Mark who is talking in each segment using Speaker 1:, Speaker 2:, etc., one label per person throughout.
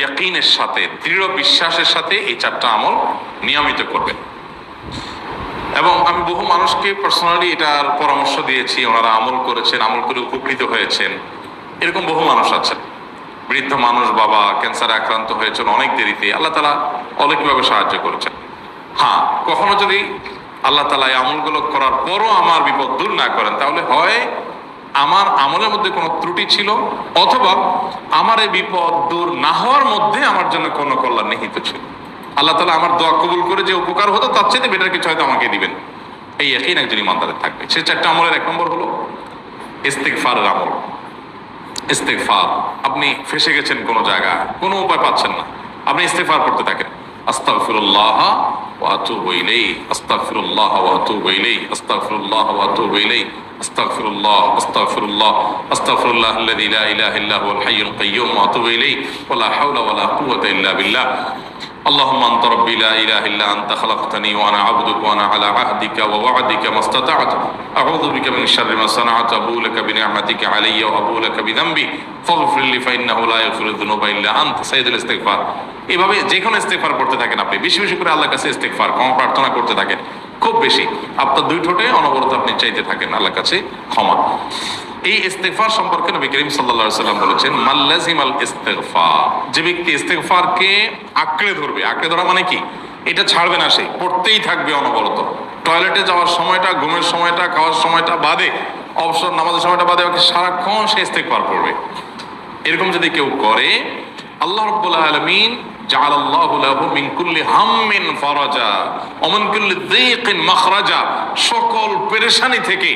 Speaker 1: ইয়াকিনের সাথে, দৃঢ় বিশ্বাসের সাথে এই 4টা আমল নিয়মিত করবেন। এবং আমি বহু মানুষকে পার্সোনালি এটার পরামর্শ দিয়েছি, ওনারা আমল করেছেন, আমল করে উপকৃত হয়েছেন। এরকম বহু মানুষ আছেন, বৃদ্ধ মানুষ, বাবা ক্যান্সারে আক্রান্ত হয়েছেন অনেক দেরিতে, আল্লাহ তাআলা অলৌকিকভাবে সাহায্য করেছেন। হ্যাঁ, কখনো যদি আল্লাহ তাআলা এই আমলগুলো করার পরও আমার বিপদ দূর না করেন, তাহলে হয় আমার আমলের মধ্যে কোনো ত্রুটি ছিল, অথবা আমার এই বিপদ দূর না হওয়ার মধ্যে আমার জন্য কোনো কল্যাণ নিহিত ছিল। আল্লাহ তাআলা আমার দোয়া কবুল করে যে উপকার হতো তার চেয়ে বেটার কিছু হয়তো আমাকে দিবেন, এই ইয়াকিন একজন ইমানদারের থাকবে। সে 4টা আমলের 1 নম্বর হলো ইস্তিগফারের আমল। ইস্তিগফার, আপনি ফেসে গেছেন কোনো জায়গায়, কোনো উপায় পাচ্ছেন না, আপনি ইস্তিগফার করতে থাকেন। আস্তাগফিরুল্লাহ ওয়া আতুবু ইলাইহি, আস্তাগফিরুল্লাহ ওয়া আতুবু ইলাইহি, আস্তাগফিরুল্লাহ ওয়া আতুবু ইলাইহি, আস্তাগফিরুল্লাহ, আস্তাগফিরুল্লাহ, আস্তাগফিরুল্লাহ আল্লাযী লা ইলাহা ইল্লা হুয়াল হাইয়ুল কাইয়্যুম ওয়া আতুবু ইলাইহি ওয়া লা হাওলা ওয়া লা কুওয়াতা ইল্লা বিল্লাহ। اللهم أنت ربي لا إله إلا أنت خلقتني وأنا عبدك وأنا على عهدك ووعدك ما استطعت أعوذ بك من شر ما صنعت أبوء لك بنعمتك علي وأبوء لك بذنبي فاغفر لي فإنه لا يغفر الذنوب إلا أنت সাইয়্যিদুল ইস্তিগফার। এভাবে যে কোনো ইস্তিগফার করতে থাকেন, আপনি বেশি বেশি করে আল্লাহর কাছে ইস্তিগফার ক্ষমা প্রার্থনা করতে থাকেন, খুব বেশি আপনার 2 ঠোঁটে অনবরত আপনি চাইতে থাকেন আল্লাহর কাছে ক্ষমা। এই ইস্তিগফার সম্পর্কে নবী করিম সাল্লাল্লাহু আলাইহি ওয়াসাল্লাম বলেছেন, মাল্লাজিমাল ইস্তিগফার, যে ব্যক্তি ইস্তিগফারকে আঁকড়ে ধরবে, আঁকড়ে ধরা মানে কি, এটা ছাড়বে না, সে পড়তেই থাকবে অনবরত। টয়লেটে যাওয়ার সময়টা, ঘুমের সময়টা, খাওয়ার সময়টা বাদে, অবসর নামাজের সময়টা বাদে সারাক্ষণ সে ইস্তিগফার করবে। এরকম যদি কেউ করে, আল্লাহ রাব্বুল আলামিন জাআলাল্লাহু লাহু মিন কুল্লি হাম্মিন ফারাজা ওয়া মিন কুল্লি যায়কিন মাখরাজা, সকল পেরেশানি থেকে,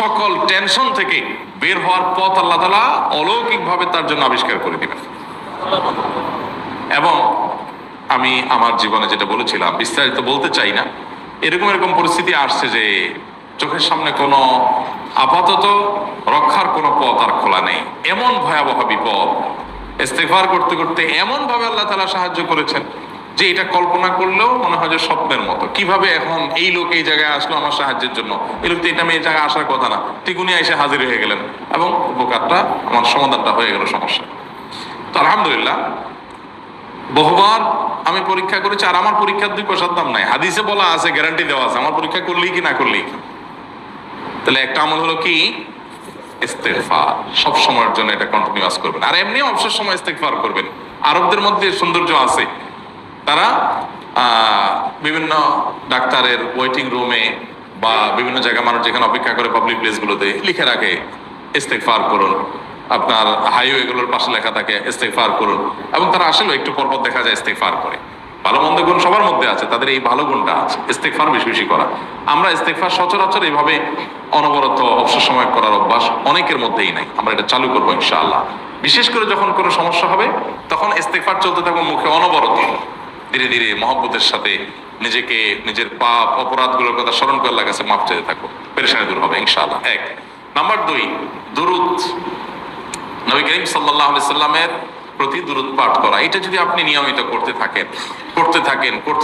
Speaker 1: সকল টেনশন থেকে বের হওয়ার পথ আল্লাহ তাআলা অলৌকিকভাবে তার জন্য আবিষ্কার করে দিবেন। এবং আমি আমার জীবনে যেটা বলেছিলাম, বিস্তারিত বলতে চাই না, এরকম পরিস্থিতি আসছে যে চোখের সামনে কোনো আপাতত রক্ষার কোনো পথ আর খোলা নেই, এমন ভয়াবহ বিপদ। ইস্তিগফার করতে করতে এমন ভাবে আল্লাহ তাআলা সাহায্য করেছেন যে এটা কল্পনা করলেও মনে হয় যে স্বপ্নের মতো। কিভাবে এখন এই লোক এই জায়গায় আসলো আমার সাহায্যের জন্য, এই লোক তো এটা এই জায়গায় আসার কথা না, ঠিক উনি এসে হাজির হয়ে গেলেন এবং উপকারটা, আমার সমাধানটা হয়ে গেল সমস্যা। তো আলহামদুলিল্লাহ, বহুবার আমি পরীক্ষা করেছি, আর আমার পরীক্ষার 2 পয়সার দাম নাই। হাদিসে বলা আছে, গ্যারান্টি দেওয়া আছে, আমার পরীক্ষা করলেই কি না করলেই। তাহলে একটা আমল হলো কি, ইস্তিগফার। সব সময়ের জন্য এটা কন্টিনিউয়াস করবেন, আর এমনিও অবসর সময় ইস্তিগফার করবেন। আরবদের মধ্যে সৌন্দর্য আছে, তারা বিভিন্ন ডাক্তারের ওয়েটিং রুমে বা বিভিন্ন জায়গায় মানুষ যেখানে অপেক্ষা করে পাবলিক প্লেসগুলোতে লিখে রাখে ইস্তিগফার করুন, আপনার হাইওয়েগুলোর পাশে লেখা থাকে ইস্তিগফার করুন, এবং তারা আসলে একটু পরপর দেখা যায় ইস্তিগফার করে। ভালো মন্দ গুণ সবার মধ্যে আছে, তাদের এই ভালো গুণটা আছে, ইস্তিগফার বেশি বেশি করা। আমরা ইস্তিগফার সচরাচর এইভাবে অনবরত অবসর সময় করার অভ্যাস অনেকের মধ্যেই নাই। আমরা এটা চালু করবো ইনশাআল্লাহ। বিশেষ করে যখন কোনো সমস্যা হবে তখন ইস্তিগফার চলতে থাকবে মুখে অনবরত, ধীরে ধীরে মহব্বতের সাথে নিজেকে, নিজের পাপ অপরাধগুলোর কথা স্মরণ করে আল্লাহর কাছে মাফ চাইতে থাকো, পেরেশানি দূর হবে ইনশাআল্লাহ। 1 নাম্বার 2, দুরূদ। নবী করিম সাল্লাল্লাহু আলাইহি সাল্লামের প্রতি দুরূদ পাঠ করা, এটা যদি আপনি নিয়মিত করতে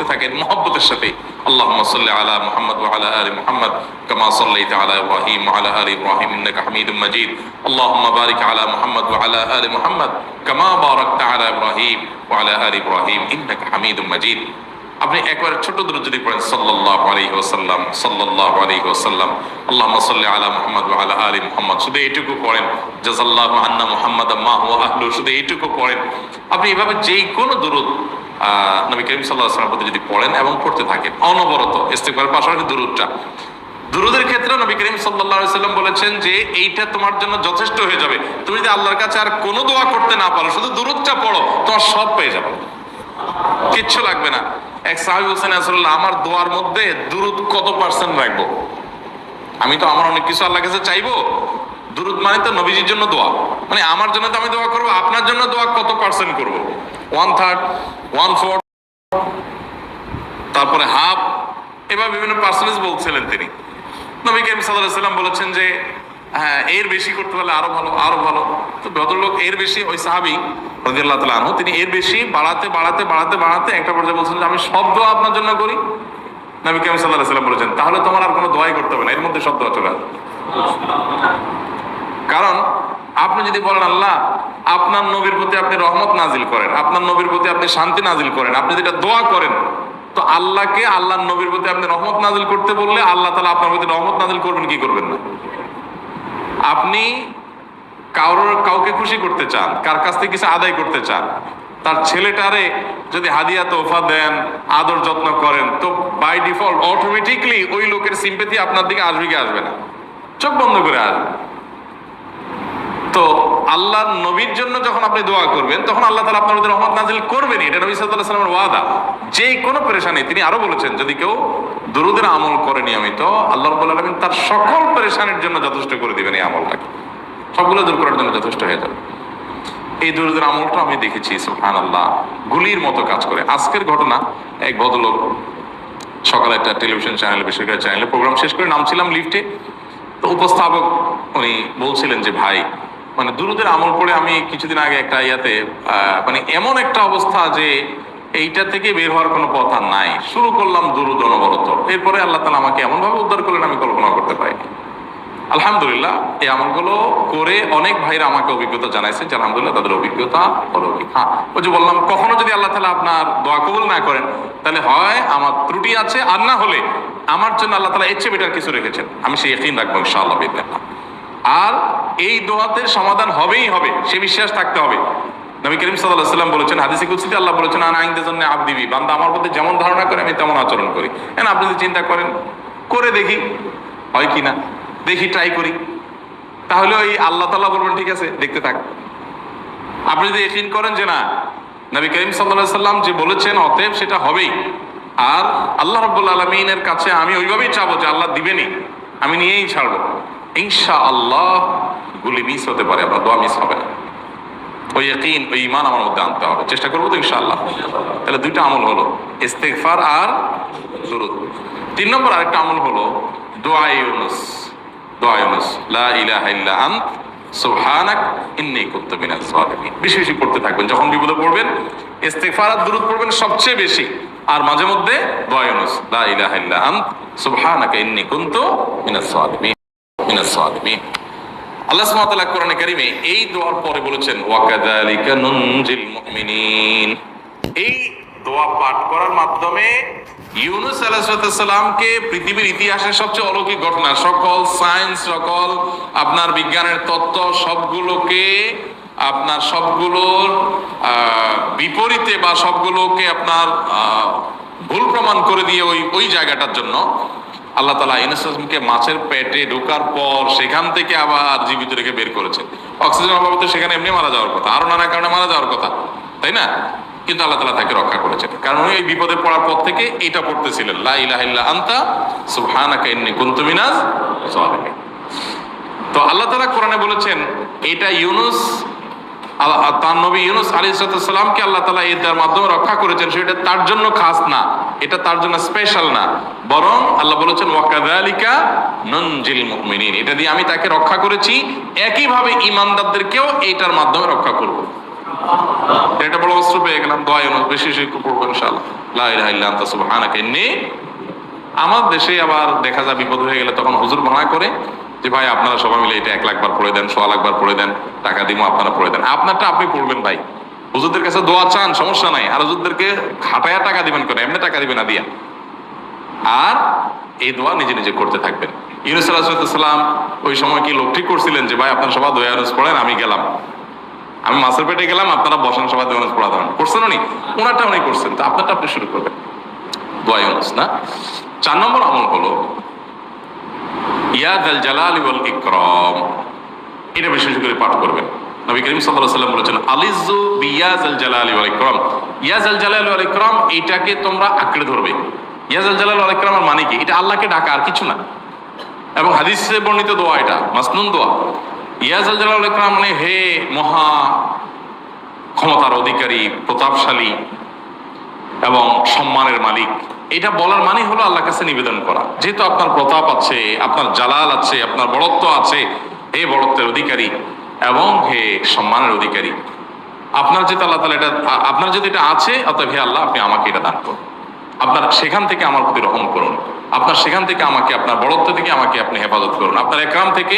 Speaker 1: থাকেন মহব্বতের সাথে, আল্লাহুম্মা সাল্লি আলা মুহাম্মদ ওয়া আলা আলি মুহাম্মদ কামা সাল্লাইতা আলা ইব্রাহিম ওয়া আলা আলি ইব্রাহিম ইন্নাকা হামিদুম মাজিদ, আল্লাহুম্মা বারিক আলা মুহাম্মদ ওয়া আলা আলি মুহাম্মদ কামা বারাকতা আলা ইব্রাহিম ওয়া আলা আলি ইব্রাহিম ইন্নাকা হামিদুম মাজিদ। আপনি একবার ছোট দুরূদ যদি পড়েন, সাল্লাল্লাহু আলাইহি ওয়াসাল্লাম, সাল্লাল্লাহু আলাইহি ওয়াসাল্লাম, আল্লাহুম্মা সাল্লি আলা মুহাম্মদ ওয়া আলা আলি মুহাম্মদ, শুধু এইটুকু পড়েন। জাযাল্লাহু আন্না মুহাম্মাদাম মা হুয়া আহলু, শুধু এইটুকু পড়েন। আপনি এভাবে যেই কোনো দুরূদ নবী করিম সাল্লাল্লাহু আলাইহি ওয়াসাল্লামের প্রতি যদি পড়েন এবং পড়তে থাকেন অনবরত, ইস্তিগফারের পাশাপাশি দুরূদের ক্ষেত্রে নবী করিম সাল্লাল্লাহু আলাইহি ওয়াসাল্লাম বলেছেন যে এইটা তোমার জন্য যথেষ্ট হয়ে যাবে। তুমি যদি আল্লাহর কাছে আর কোনো দোয়া করতে না পারো, শুধু দুরূদটা পড়ো, তোমার সব পেয়ে যাবে, কিচ্ছু লাগবে না। এক সাহাবী বলছেন, রাসূলুল্লাহ, আমার দোয়ার মধ্যে দুরূদ কত % রাখবো? আমি তো আমার অনেক কিছু আল্লাহর কাছে চাইবো, দুরূদ মানে তো নবীজির জন্য দোয়া, মানে আমার জন্য তো আমি দোয়া করবো, আপনার জন্য দোয়া কত % করবো? 1/3, 1/4, তারপরে হাফ, এবার বিভিন্ন পার্সেন্টেজ বলছিলেন তিনি। নবী করিম সাল্লাল্লাহু আলাইহি ওয়াসাল্লাম বলেছেন যে হ্যাঁ, এর বেশি করতে পারলে আরো ভালো, আরো ভালো। তো ভদ্রলোক এর বেশি, ওই সাহাবী রাদিয়াল্লাহু তাআলা আনহু, তিনি এর বেশি বাড়াতে একটা পর্যায়ে বলছেন যে আমি সব দোয়া আপনার জন্য করি। নবী করিম সাল্লাল্লাহু আলাইহি ওয়াসাল্লাম বলেছেন, তাহলে তোমার আর কোনো দোয়াই করতে হবে না, এর মধ্যে সব দোয়া চলে আসবে। কারণ আপনি যদি বলেন, আল্লাহ আপনার নবীর প্রতি আপনি রহমত নাজিল করেন, আপনার নবীর প্রতি আপনি শান্তি নাজিল করেন, আপনি যেটা দোয়া করেন, তো আল্লাহকে আল্লাহর নবীর প্রতি আপনি রহমত নাজিল করতে বললে আল্লাহ তাআলা আপনার প্রতি রহমত নাজিল করবেন কি করবেন না? আপনি কাউকে খুশি করতে চান, কার কাছ থেকে কিছু আদায় করতে চান, তার ছেলেটারে যদি হাদিয়া তোফা দেন, আদর যত্ন করেন, তো বাই ডিফল্ট অটোমেটিকলি ওই লোকের সিম্পেথি আপনার দিকে আসবে কি আসবে না? চোখ বন্ধ করে আসবে। তো আল্লাহর নবীর জন্য যখন আপনি দোয়া করবেন তখন আল্লাহ তাআলা আপনার মধ্যে রহমত নাজিল করবেনই, এটা নবী সাল্লাল্লাহু আলাইহি ওয়াসাল্লামের ওয়াদা। যে কোনো পেরেশানি, তিনি আরো বলেছেন যদি কেউ দুরূদের আমল করে নিয়মিত, আল্লাহ রাব্বুল আলামিন তার সকল পেরেশানির জন্য যথেষ্ট করে দিবেন। এই আমলটাকে সবগুলো দূর করার জন্য যথেষ্ট হয়ে যাবে। এই দুরূদের আমলটা আমি দেখেছি সুবহানাল্লাহ গুলির মতো কাজ করে। আজকের ঘটনা, এক ভদ্রলোক সকালে একটা টেলিভিশন চ্যানেলে, বেসরকারি চ্যানেলে প্রোগ্রাম শেষ করে নামছিলাম লিফটে, তো উপস্থাপক উনি বলছিলেন যে ভাই, মানে দুরূদের আমল পড়ে আমি কিছুদিন আগে একটা ইয়াতে মানে এমন একটা অবস্থা যে এইটা থেকে বের হওয়ার কোনো পথ আর নাই, শুরু করলাম দুরূদ অনবরত, এরপরে আল্লাহ তাআলা আমাকে এমন ভাবে উদ্ধার করলেন আমি কল্পনা করতে পারিনি। আলহামদুলিল্লাহ এই আমলগুলো করে অনেক ভাইরা আমাকে অভিজ্ঞতা জানাইছেন যে আলহামদুলিল্লাহ তাদের অভিজ্ঞতা অলৌকিক। হ্যাঁ, ওই যে বললাম, কখনো যদি আল্লাহ তাআলা আপনার দোয়া কবুল না করেন তাহলে হয় আমার ত্রুটি আছে, আর না হলে আমার জন্য আল্লাহ তাআলা এর চেয়ে বেটার কিছু রেখেছেন, আমি সেই ইয়াকিন রাখবো ইনশাআল্লাহ বিইذنিল্লাহ। আর এই দোয়াতে সমাধান হবেই হবে, সে বিশ্বাস থাকতে হবে। নবী করিম সাল্লাল্লাহু আলাইহি ওয়াসাল্লাম বলেছেন, হাদিসে কুদসিতে আল্লাহ বলেছেন, আনা ইনদাযান্নি আবদি বি, বান্দা আমার প্রতি যেমন ধারণা করে আমি তেমন আচরণ করি। এখন আপনি যদি চিন্তা করেন, করে দেখি হয় কিনা, দেখি ট্রাই করি, তাহলে ওই আল্লাহ তাআলা বলবেন ঠিক আছে দেখতে থাক। আপনি যদি ইয়াকিন করেন যে না, নবী করিম সাল্লাল্লাহু আলাইহি ওয়াসাল্লাম যে বলেছেন অতএব সেটা হবেই, আর আল্লাহ রাব্বুল আলামিনের কাছে আমি ওইভাবেই চাবো যে আল্লাহ দিবেনই, আমি নিয়েই ছাড়বো, ইনশাআল্লাহ গুলি মিস হতে পারে, আপনার দোয়া মিস হবে না। ওই ইয়াকিন, ওই ঈমান আমার মধ্যে আনতে হবে, চেষ্টা করবো তো ইনশাআল্লাহ। তাহলে দুইটা আমল হলো, ইস্তিগফার আর দুরূদ। 3 নম্বর আরেকটা আমল হলো দোয়া ইউনুস। দোয়া ইউনুস, লা ইলাহা ইল্লা আনত সুবহানাক ইন্নী কুনতু মিনাজ জালিমিন। বেশি বেশি পড়তে থাকবেন, যখন বিপদে পড়বেন ইস্তিগফার আর দুরূদ পড়বেন সবচেয়ে বেশি, আর মাঝে মধ্যে দোয়া ইউনুস, লা ইলাহা ইল্লা আনত সুবহানাকা ইন্নী কুনতু মিনাজ জালিমিন মিনাজ জালিমিন। আল্লাহ সুবহানাহু ওয়া তাআলা কোরআনে কারীমে এই দোয়ার পরে বলেছেন, ওয়া কাযালিকা নুনজিল মুমিনিন। এই দোয়া পাঠ করার মাধ্যমে ইউনুস আলাইহিস সালামকে পৃথিবীর ইতিহাসের সবচেয়ে অলৌকিক ঘটনা, সকল সায়েন্স, সকল আপনার বিজ্ঞানের তত্ত্ব সবগুলোকে আপনার সবগুলোর বিপরীতে বা সবগুলোকে আপনার ভুল প্রমাণ করে দিয়ে ওই জায়গাটার জন্য আল্লাহ তাআলা ইউনুস আলাইহিসকে মাছের পেটে ঢোকার পর সেখান থেকে আবার জীবিত রেখে বের করেছেন। অক্সিজেন অভাবে তো সেখানে এমনি মারা যাওয়ার কথা, আরো নানা কারণে মারা যাওয়ার কথা, তাই না? কিন্তু আল্লাহ তাআলা তাকে রক্ষা করেছেন, কারণ উনি এই বিপদে পড়ার পর থেকে এটা পড়তেছিলেন, লা ইলাহা ইল্লা আনতা সুবহানাকা ইন্নী কুনতু মিনাজ জালিমিন। তো আল্লাহ তাআলা কোরআনে বলেছেন এটা ইউনুস, তার নবী ইউনুস আলাইহিস সালামকে আল্লাহ তাআলা এর মাধ্যমে রক্ষা করেছেন, সেটা তার জন্য খাস না, এটা তার জন্য স্পেশাল না, বরং আল্লাহ বলেছেন ওয়া কাযালিকা নুনজিল মুমিনিন, এটা দিয়ে আমি তাকে রক্ষা করেছি, একইভাবে ঈমানদারদেরকেও এইটার মাধ্যমে রক্ষা করব। এটা বড় অস্ত্র পেয়ে গেলাম। দোয়া ইউনুস বেশি বেশি পড়বো ইনশাআল্লাহ, লা ইলাহা ইল্লা আনতা সুবহানাকা ইন্নী। আমার দেশে আবার দেখা যায় বিপদ হয়ে গেলে তখন হুজুর মানা করে যে ভাই আপনারা সবাই মিলে এটা 1 লাখ বার পড়ে দেন, 100 লাখ বার পড়ে দেন, টাকা দিব আপনারা পড়ে দেন। আপনারটা আপনি পড়বেন ভাই, হুজুরদের কাছে দোয়া চান সমস্যা নাই, আর হুজুরদেরকে খাটায়া টাকা দিবেন কেন, এমনি টাকা দিবেন না দিয়া। আর এই দোয়া নিজে নিজে করতে থাকবেন। ইউনুস আলাইহিস সালাম ওই সময় কি লোক ঠিক করছিলেন যে ভাই আপনারা সবাই দোয়া ইউনুস পড়েন, আমি গেলাম, আমি মাছের পেটে গেলাম, আপনারা বসেন সবাই দোয়া ইউনুস পড়া দেবেন, করছেন উনি? ওনারটা উনি করছেন, তো আপনারটা আপনি শুরু করবেন, দোয়া ইউনুস না। 4 নম্বর আমল হলো ইয়া যাল জালালি ওয়াল ইকরাম। এটা বিশেষ করে পাঠ করবেন। নবী করিম সাল্লাল্লাহু আলাইহি ওয়াসাল্লাম বলেছেন, আলিযু বিয়া যাল জালালি ওয়াল ইকরাম। ইয়া যাল জালালি ওয়াল ইকরাম, এটাকে তোমরা আঁকড়ে ধরবে। ইয়া যাল জালালি ওয়াল ইকরামের মানে কি? এটা আল্লাহকে ডাকা, আর কিছু না। এবং হাদিসে বর্ণিত দোয়া, এটা মাসনুন দোয়া। ইয়া যাল জালালি ওয়াল ইকরাম মানে হে মহা ক্ষমতার অধিকারী, প্রতাপশালী এবং সম্মানের মালিক। এটা বলার মানে হলো আল্লাহর কাছে নিবেদন করা, যেহেতু আপনার প্রতাপ আছে, আপনার জালাল আছে, আপনার বড়ত্ব আছে, হে বড়ত্বের অধিকারী এবং হে সম্মানের অধিকারী, আপনার যেহেতু আল্লাহ তাআলা এটা, আপনার যদি এটা আছে, অতএব হে আল্লাহ আপনি আমাকে এটা দান করুন, আপনার সেখান থেকে আমার প্রতি রহম করুন, আপনার সেখান থেকে আমাকে, আপনার বড়ত্ব থেকে আমাকে আপনি হেফাজত করুন, আপনার একরাম থেকে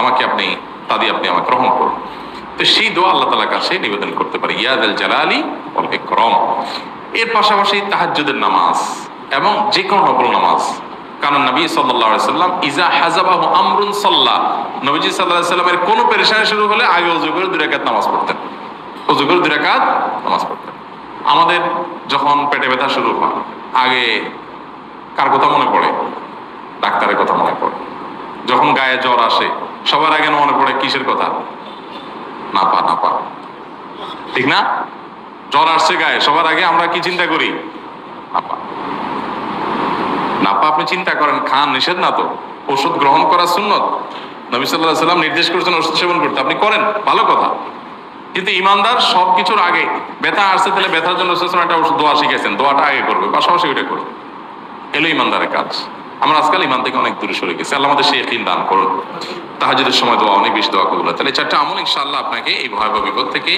Speaker 1: আমাকে আপনি, তা দিয়ে আপনি আমাকে রহম করুন। তো সেই দোয়া আল্লাহ তাআলার কাছে নিবেদন করতে পারি, ইয়া যাল জালালি ওয়াল ইকরাম। এর পাশাপাশি তাহাজ্জুদের নামাজ এবং যে কোনো নফল নামাজ, কারণ নবী সাল্লাল্লাহু আলাইহি সাল্লাম ইজা হাজাবাহু আমরুন সাল্লাহ, নবীজি সাল্লাল্লাহু আলাইহি সাল্লামের কোনো পেরেশানি শুরু হলে আগে ওযু করে 2 রাকাত নামাজ পড়তেন, ওযু করে 2 রাকাত নামাজ পড়তেন। আমাদের যখন পেটে ব্যথা শুরু হয় আগে কার কথা মনে পড়ে? ডাক্তারের কথা মনে পড়ে। যখন গায়ে জ্বর আসে সবার আগে মনে পড়ে কিসের কথা? নাপা, নাপা, ঠিক না? জ্বর আসছে গায়ে, সবার আগে আমরা কি চিন্তা করি? নাপা। নাপা আপনি চিন্তা করেন, খান, নিষেধ না তো, ওষুধ গ্রহণ করা সুন্নত। নবী সাল্লাল্লাহু আলাইহি সাল্লাম নির্দেশ করেছেন ওষুধ সেবন করতে, আপনি করেন, ভালো কথা। কিন্তু ইমানদার সবকিছুর আগে ব্যথা আসছে, তাহলে ব্যথার জন্য একটা ওষুধ দোয়া শিখেছেন, দোয়াটা আগে করবে, পাশাপাশি ওইটা করবে। এলো ইমানদারের কাজ। আমরা আজকাল ইমান থেকে অনেক দূরে সরে গেছি। আল্লাহ আমাদের সেই ইয়াকিন দান করুন। তাহাজ্জুদের সময় দোয়া, অনেক বেশি দোয়া কবুল হয়। তাহলে 4টা আমল ইনশাআল্লাহ আপনাকে এই ভয়াবহ বিপদ থেকে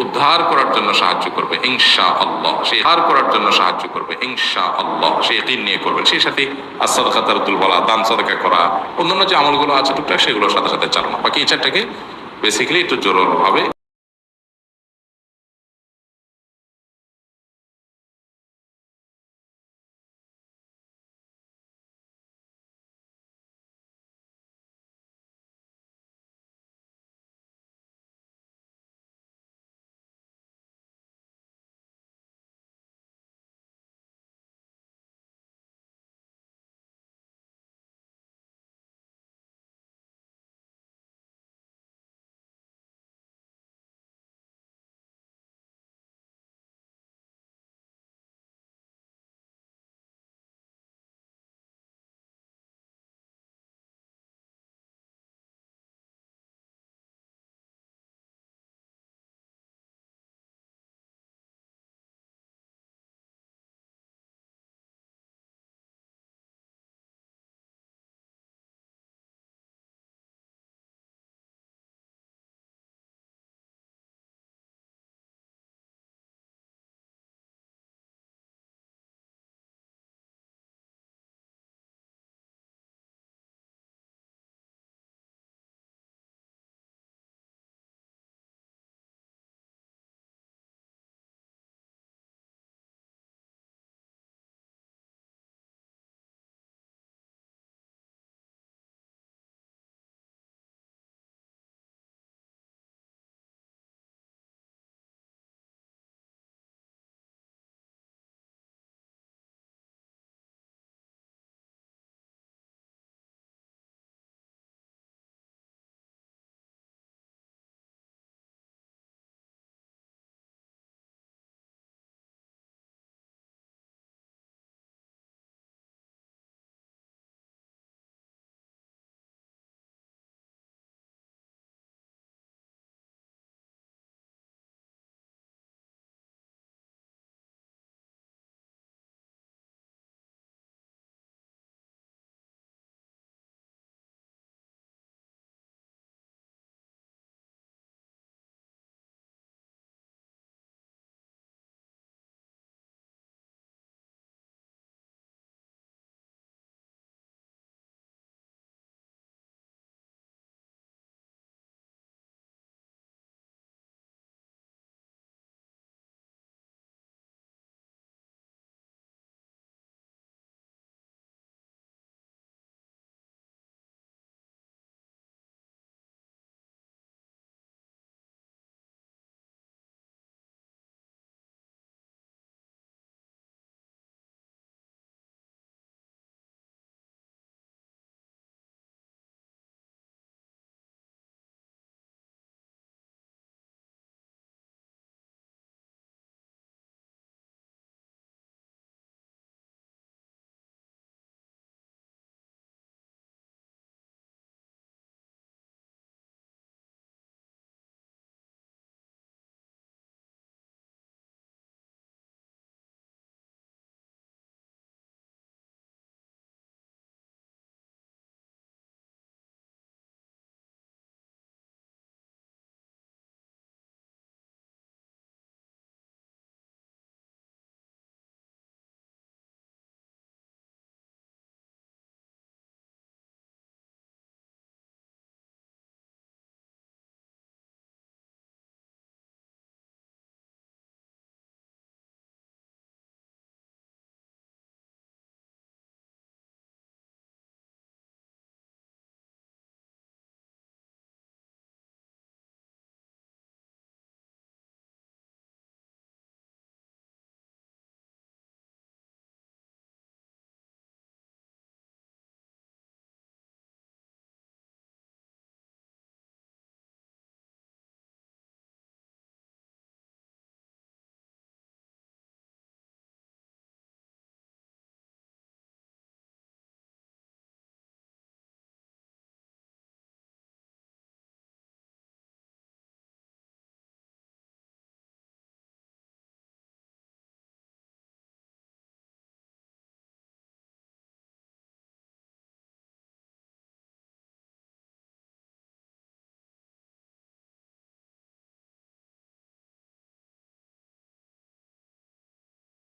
Speaker 1: উদ্ধার করার জন্য সাহায্য করবে ইনশাআল্লাহ। সেই উদ্ধার করার জন্য সাহায্য করবে ইনশাআল্লাহ। সেই ইয়াকিন নিয়ে করবেন। সেই সাথে as-সাদাকা তারতুল বালা, দান সাদাকা করা, অন্যান্য যে আমলগুলো আছে টুকটাক সেগুলোর সাথে সাথে চালানো। বাকি এই 4টাকে বেসিক্যালি একটু জোরালো ভাবে